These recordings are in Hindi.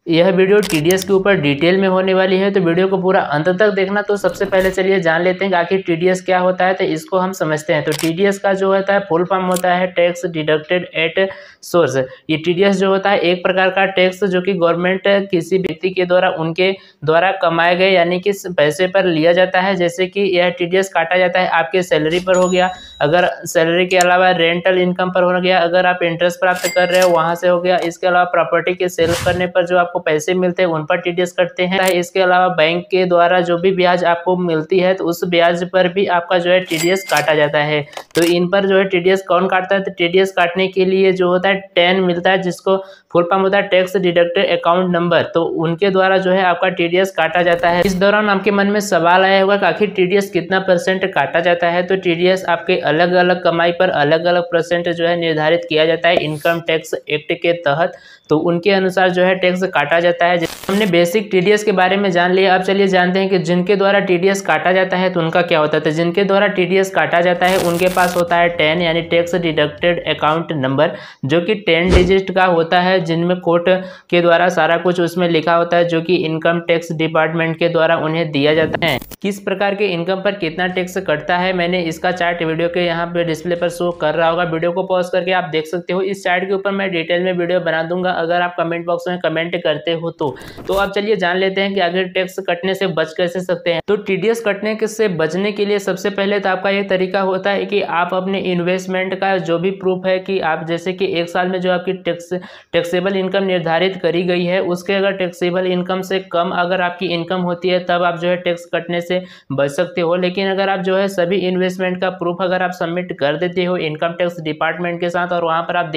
यह वीडियो टीडीएस के ऊपर डिटेल में होने वाली है, तो वीडियो को पूरा अंत तक देखना। तो सबसे पहले चलिए जान लेते हैं कि आखिर टीडीएस क्या होता है, तो इसको हम समझते हैं। तो टीडीएस का जो होता है फुल फॉर्म होता है टैक्स डिडक्टेड एट सोर्स। ये टीडीएस जो होता है एक प्रकार का टैक्स जो कि गवर्नमेंट किसी व्यक्ति के द्वारा उनके द्वारा कमाए गए यानी कि पैसे पर लिया जाता है। जैसे कि यह टीडीएस काटा जाता है आपके सैलरी पर हो गया, अगर सैलरी के अलावा रेंटल इनकम पर हो गया, अगर आप इंटरेस्ट प्राप्त कर रहे हो वहां से हो गया, इसके अलावा प्रॉपर्टी के सेल करने पर जो आपको पैसे मिलते हैं उन पर टीडीएस कटते हैं। इसके अलावा बैंक के द्वारा जो भी ब्याज आपको मिलती है तो उस ब्याज पर भी आपका जो है टीडीएस काटा जाता है। तो इन पर जो है टीडीएस कौन काटता है, तो टीडीएस काटने के लिए जो होता है टेन मिलता है, जिसको फुल फॉर्म होता है टैक्स डिडक्टेड अकाउंट नंबर। तो उनके द्वारा जो है आपका टीडीएस काटा जाता है। इस दौरान आपके मन में सवाल आया होगा कि आखिर टीडीएस कितना परसेंट काटा जाता है। तो टीडीएस आपके अलग अलग कमाई पर अलग अलग परसेंट जो है निर्धारित किया जाता है इनकम टैक्स एक्ट के तहत। तो उनके अनुसार जो है टैक्स काटा जाता है। हमने बेसिक टीडीएस के बारे में जान लिया। अब चलिए जानते हैं कि जिनके द्वारा टीडीएस काटा जाता है तो उनका क्या होता है। तो जिनके द्वारा टीडीएस काटा जाता है उनके पास होता है टेन यानी टैक्स डिडक्टेड अकाउंट नंबर, जो कि 10 डिजिट का होता है, जिनमें कोर्ट के द्वारा सारा कुछ उसमें लिखा होता है, जो कि इनकम टैक्स डिपार्टमेंट के द्वारा उन्हें दिया जाता है। किस प्रकार के इनकम पर कितना टैक्स कटता है मैंने इसका चार्ट वीडियो के यहाँ पे डिस्प्ले पर शो कर रहा होगा, वीडियो को पॉज करके आप देख सकते हो। इस चार्ट के ऊपर मैं डिटेल में वीडियो बना दूंगा अगर आप कमेंट बॉक्स में कमेंट करते हो तो अब चलिए जान लेते हैं कि आखिर टैक्स कटने से बच कैसे सकते हैं। तो टीडीएस कटने से बचने के लिए सबसे पहले तो आपका ये तरीका होता है कि आप अपने इन्वेस्टमेंट का जो भी प्रूफ है कि आप जैसे कि एक साल में जो आपकी टैक्सेबल इनकम निर्धारित करी गई है उसके अगर टैक्सेबल इनकम से कम अगर आपकी इनकम होती है तब आप जो है टैक्स कटने से बच सकते हो। लेकिन अगर आप जो है सभी इन्वेस्टमेंट का प्रूफ अगर आप सबमिट कर देते हो इनकम टैक्स डिपार्टमेंट के साथ और वहां पर आप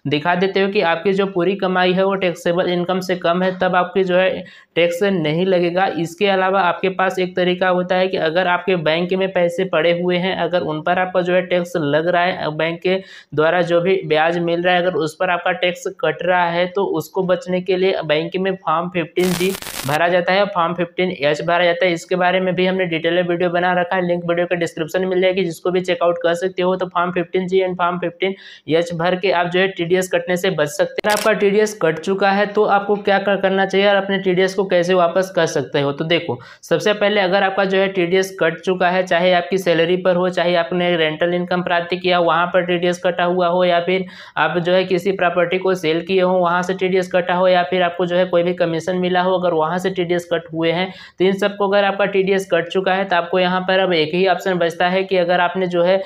दिखा देते हो कि आपकी जो पूरी कमाई है वो टैक्सेबल इनकम से कम है, तब आपकी जो है टैक्स नहीं लगेगा। इसके अलावा आपके पास एक तरीका होता है कि अगर आपके बैंक में पैसे पड़े हुए हैं अगर उन पर आपका जो है टैक्स लग रहा है, बैंक के द्वारा जो भी ब्याज मिल रहा है अगर उस पर आपका टैक्स कट रहा है, तो उसको बचने के लिए बैंक में फॉर्म 15G भरा जाता है, फॉर्म 15H भरा जाता है। इसके बारे में भी हमने डिटेल में वीडियो बना रखा है, लिंक वीडियो के डिस्क्रिप्शन में मिल जाएगी, जिसको भी चेकआउट कर सकते हो। तो form 15G and form 15H भर के आप जो है टीडीएस कटने से बच सकते हैं। आपका टीडीएस कट चुका है तो आपको क्या करना चाहिए और अपने टीडीएस को कैसे वापस कर सकते हो। तो देखो, सबसे पहले अगर आपका जो है टीडीएस कट चुका है, चाहे आपकी सैलरी पर हो, चाहे आपने रेंटल इनकम प्राप्त किया वहां पर टीडीएस कटा हुआ हो, या फिर आप जो है किसी प्रॉपर्टी को सेल किए हो वहां से टीडीएस कटा हो, या फिर आपको जो है कोई भी कमीशन मिला हो अगर वहां से टीडीएस कट हुए हैं, तो इन सबको अगर आपका टीडीएस कट चुका है तो आपको यहाँ पर अब एक ही ऑप्शन बचता है कि अगर आपने जो है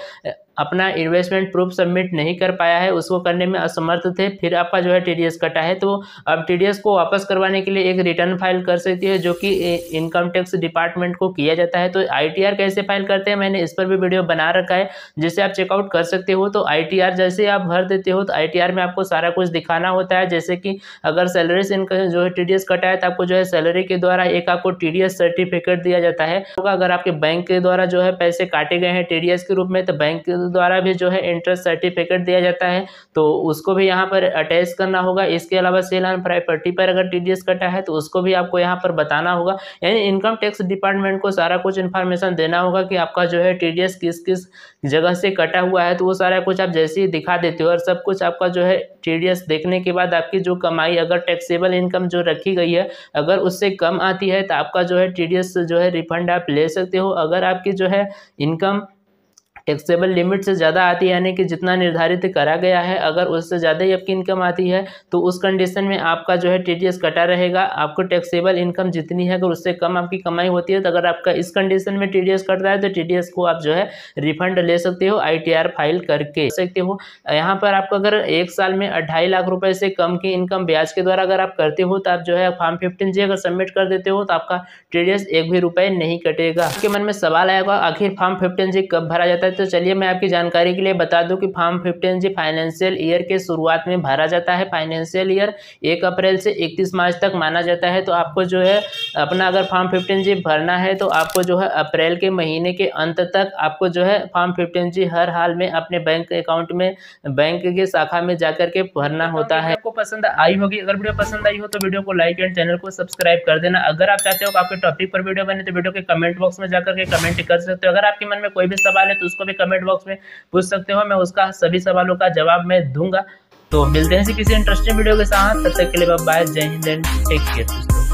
अपना इन्वेस्टमेंट प्रूफ सबमिट नहीं कर पाया है, उसको करने में असमर्थ थे, फिर आपका जो है टीडीएस कटा है, तो अब टीडीएस को वापस करवाने के लिए एक रिटर्न फाइल कर सकती है, जो कि इनकम टैक्स डिपार्टमेंट को किया जाता है। तो आईटीआर कैसे फाइल करते हैं मैंने इस पर भी वीडियो बना रखा है, जिसे आप चेकआउट कर सकते हो। तो आईटीआर जैसे आप भर देते हो तो आईटीआर में आपको सारा कुछ दिखाना होता है, जैसे कि अगर सैलरी से इनकम जो है टीडीएस कटा है तो आपको जो है सैलरी के द्वारा एक आपको टीडीएस सर्टिफिकेट दिया जाता है। अगर आपके बैंक के द्वारा जो है पैसे काटे गए हैं टीडीएस के रूप में तो बैंक के द्वारा भी जो है इंटरेस्ट सर्टिफिकेट दिया जाता है, तो उसको भी यहाँ पर अटैच करना होगा। इसके अलावा सेल ऑन प्रॉपर्टी पर अगर टीडीएस कटा है तो उसको भी आपको यहाँ पर बताना होगा। यानी इनकम टैक्स डिपार्टमेंट को सारा कुछ इन्फॉर्मेशन देना होगा कि आपका जो है टीडीएस किस किस जगह से कटा हुआ है, तो वो सारा कुछ आप जैसे ही दिखा देते हो और सब कुछ आपका जो है टीडीएस देखने के बाद आपकी जो कमाई अगर टैक्सेबल इनकम जो रखी गई है अगर उससे कम आती है तो आपका जो है टीडीएस जो है रिफंड आप ले सकते हो। अगर आपकी जो है इनकम टैक्सेबल लिमिट से ज़्यादा आती है यानी कि जितना निर्धारित करा गया है अगर उससे ज़्यादा ही आपकी इनकम आती है तो उस कंडीशन में आपका जो है टीडीएस कटा रहेगा। आपको टैक्सेबल इनकम जितनी है अगर उससे कम आपकी कमाई होती है तो अगर आपका इस कंडीशन में टीडीएस कट रहा है तो टीडीएस को आप जो है रिफंड ले सकते हो आईटीआर फाइल करके सकते हो। यहाँ पर आपको अगर एक साल में 2.5 लाख रुपए से कम की इनकम ब्याज के द्वारा अगर आप करते हो तो आप जो है फॉर्म 15G अगर सबमिट कर देते हो तो आपका टीडीएस एक भी रुपए नहीं कटेगा। आपके मन में सवाल आएगा आखिर फॉर्म 15G कब भरा जाता है, तो चलिए मैं आपकी जानकारी के लिए बता दूं कि फॉर्म 15G फाइनेंशियल ईयर के शुरुआत में भरा जाता है। फाइनेंशियल ईयर 1 अप्रैल से 31 मार्च तक माना जाता है। तो आपको जो है अपना अगर फॉर्म 15G भरना है तो आपको जो है अप्रैल के महीने के अंत तक आपको जो है फॉर्म 15G हर हाल में अपने बैंक अकाउंट में बैंक की शाखा में जाकर के भरना होता है। आपको पसंद आई होगी, अगर वीडियो पसंद आई हो तो वीडियो को लाइक एंड चैनल को सब्सक्राइब कर देना। अगर आप चाहते हो कि आपके टॉपिक पर वीडियो बने तो वीडियो के कमेंट बॉक्स में जाकर के कमेंट कर सकते हो। अगर आपके मन में कोई भी सवाल है तो उसको भी कमेंट बॉक्स में पूछ सकते हो, मैं उसका सभी सवालों का जवाब मैं दूंगा। तो मिलते हैं किसी इंटरेस्टिंग वीडियो के साथ, तब तक के लिए बाय, जय हिंद एंड टेक केयर दोस्तों।